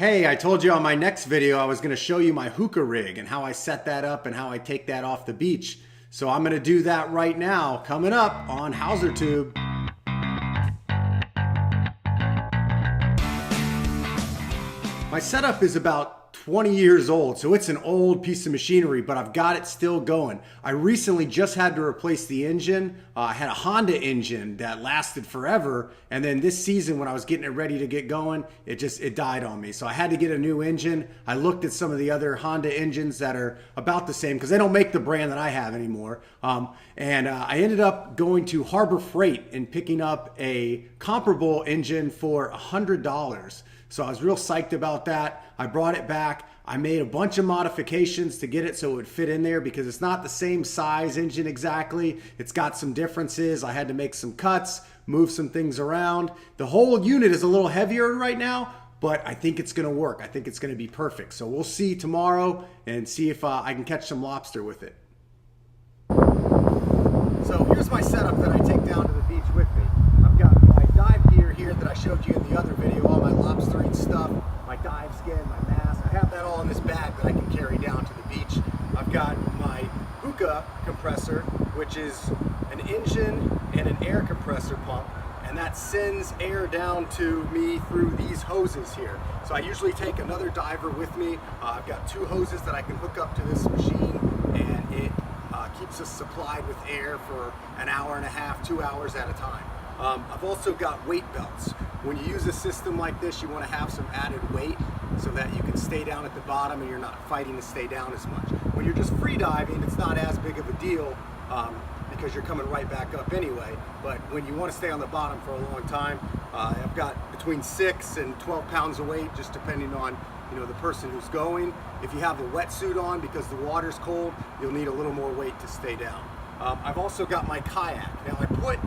Hey, I told you on my next video I was going to show you my hookah rig and how I set that up and how I take that off the beach. So I'm going to do that right now, coming up on Hauser Tube. My setup is about 20 years old, so it's an old piece of machinery, but I've got it still going. I recently just had to replace the engine. I had a Honda engine that lasted forever, and then this season when I was getting it ready to get going, it died on me. So I had to get a new engine. I looked at some of the other Honda engines that are about the same because they don't make the brand that I have anymore. And I ended up going to Harbor Freight and picking up a comparable engine for $100. So I was real psyched about that. I brought it back. I made a bunch of modifications to get it so it would fit in there because it's not the same size engine exactly. It's got some differences. I had to make some cuts, move some things around. The whole unit is a little heavier right now, but I think it's gonna work. I think it's gonna be perfect. So we'll see tomorrow and see if I can catch some lobster with it. So here's my setup that I take down to the beach with me. I've got my dive gear here that I showed you in the other video, all my lobstering stuff, my dive skin, my mask. I have that all in this bag that I can carry down to the beach. I've got my hookah compressor, which is an engine and an air compressor pump, and that sends air down to me through these hoses here. So I usually take another diver with me. I've got two hoses that I can hook up to this machine, and it keeps us supplied with air for an hour and a half, 2 hours at a time. I've also got weight belts. When you use a system like this, you want to have some added weight so that you can stay down at the bottom and you're not fighting to stay down as much. When you're just free diving, it's not as big of a deal because you're coming right back up anyway. But when you want to stay on the bottom for a long time, I've got between 6 and 12 pounds of weight, just depending on the person who's going. If you have a wetsuit on because the water's cold, you'll need a little more weight to stay down. I've also got my kayak. Now I put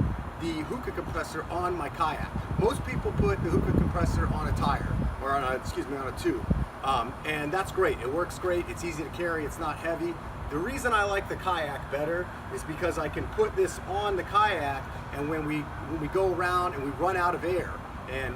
the hookah compressor on my kayak. Most people put the hookah compressor on a tire, or on a tube. And that's great. It works great. It's easy to carry. It's not heavy. The reason I like the kayak better is because I can put this on the kayak, and when we go around and we run out of air, and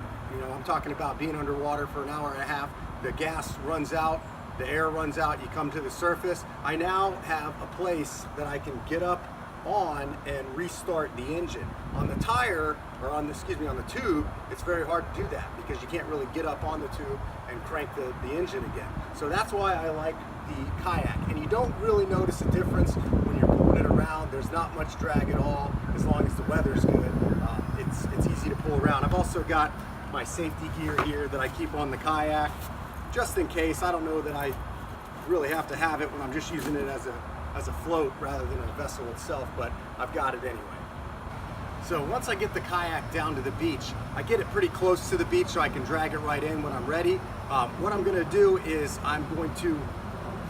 I'm talking about being underwater for an hour and a half, the gas runs out, the air runs out, you come to the surface. I now have a place that I can get up on and restart the engine. On the tire, or on the tube, it's very hard to do that because you can't really get up on the tube and crank the engine again. So that's why I like the kayak. And you don't really notice a difference when you're pulling it around. There's not much drag at all as long as the weather's good. It's easy to pull around. I've also got my safety gear here that I keep on the kayak just in case. I don't know that I really have to have it when I'm just using it as a float rather than a vessel itself, but I've got it anyway. So once I get the kayak down to the beach, I get it pretty close to the beach so I can drag it right in when I'm ready. What I'm going to do is I'm going to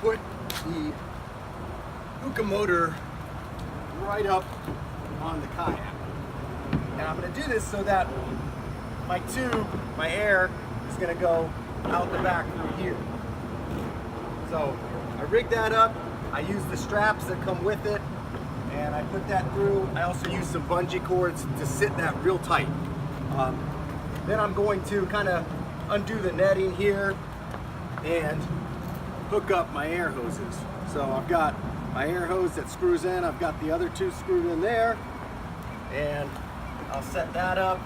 put the hookah motor right up on the kayak. And I'm going to do this so that my tube, my air, is going to go out the back through here. So I rig that up. I use the straps that come with it, and I put that through. I also use some bungee cords to sit that real tight. Then I'm going to kind of undo the netting here and hook up my air hoses. So I've got my air hose that screws in. I've got the other two screwed in there, and I'll set that up.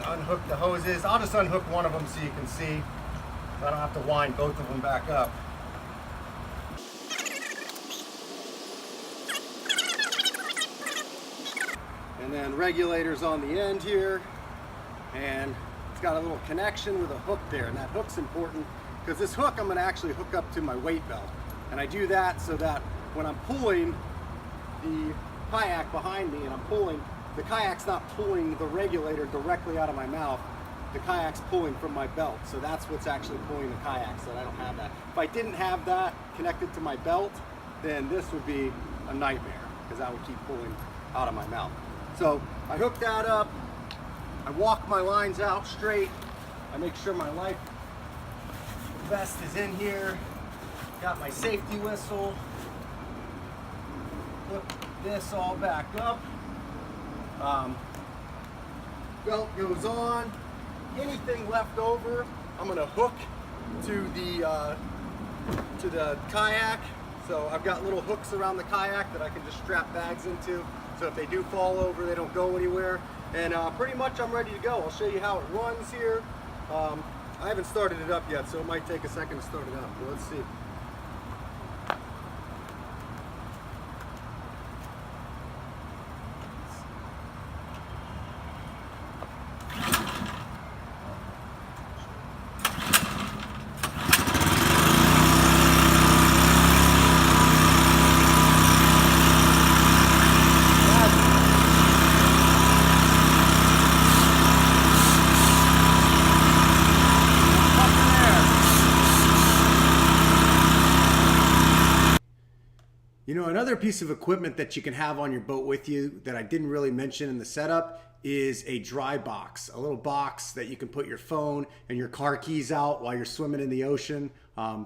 Unhook the hoses. I'll just unhook one of them so you can see, so I don't have to wind both of them back up. And then regulators on the end here, and it's got a little connection with a hook there, and that hook's important because this hook I'm going to actually hook up to my weight belt, and I do that so that when I'm pulling the kayak behind me and I'm pulling, the kayak's not pulling the regulator directly out of my mouth. The kayak's pulling from my belt. So that's what's actually pulling the kayak, so that I don't have that. If I didn't have that connected to my belt, then this would be a nightmare because I would keep pulling out of my mouth. So I hook that up. I walk my lines out straight. I make sure my life vest is in here. Got my safety whistle. Hook this all back up. Belt goes on. Anything left over, I'm gonna hook to the kayak. So I've got little hooks around the kayak that I can just strap bags into. So if they do fall over, they don't go anywhere. And pretty much I'm ready to go. I'll show you how it runs here. I haven't started it up yet, so it might take a second to start it up. But let's see. You know, another piece of equipment that you can have on your boat with you that I didn't really mention in the setup is a dry box, a little box that you can put your phone and your car keys out while you're swimming in the ocean,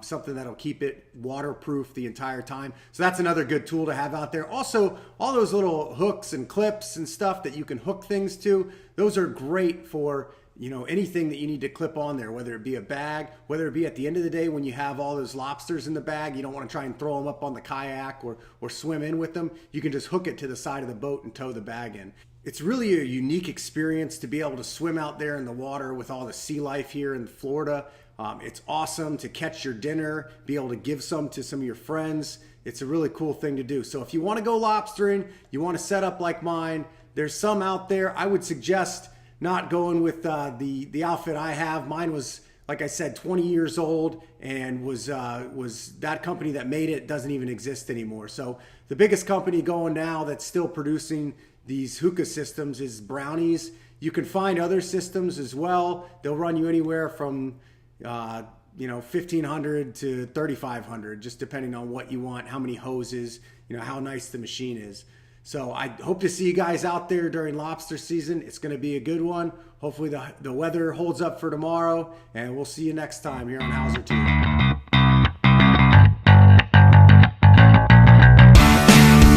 something that'll keep it waterproof the entire time. So that's another good tool to have out there. Also, all those little hooks and clips and stuff that you can hook things to, those are great for, you know, anything that you need to clip on there, whether it be a bag, whether it be at the end of the day when you have all those lobsters in the bag, you don't want to try and throw them up on the kayak or swim in with them. You can just hook it to the side of the boat and tow the bag in. It's really a unique experience to be able to swim out there in the water with all the sea life here in Florida. It's awesome to catch your dinner, be able to give some to some of your friends. It's a really cool thing to do. So if you want to go lobstering, you want to set up like mine, there's some out there. I would suggest not going with the outfit I have. Mine was, like I said, 20 years old and was that company that made it doesn't even exist anymore. So the biggest company going now that's still producing these hookah systems is Brownies. You can find other systems as well. They'll run you anywhere from you know, $1,500 to $3,500, just depending on what you want, how many hoses, you know, how nice the machine is. So I hope to see you guys out there during lobster season. It's going to be a good one. Hopefully the weather holds up for tomorrow, and we'll see you next time here on Hauser TV.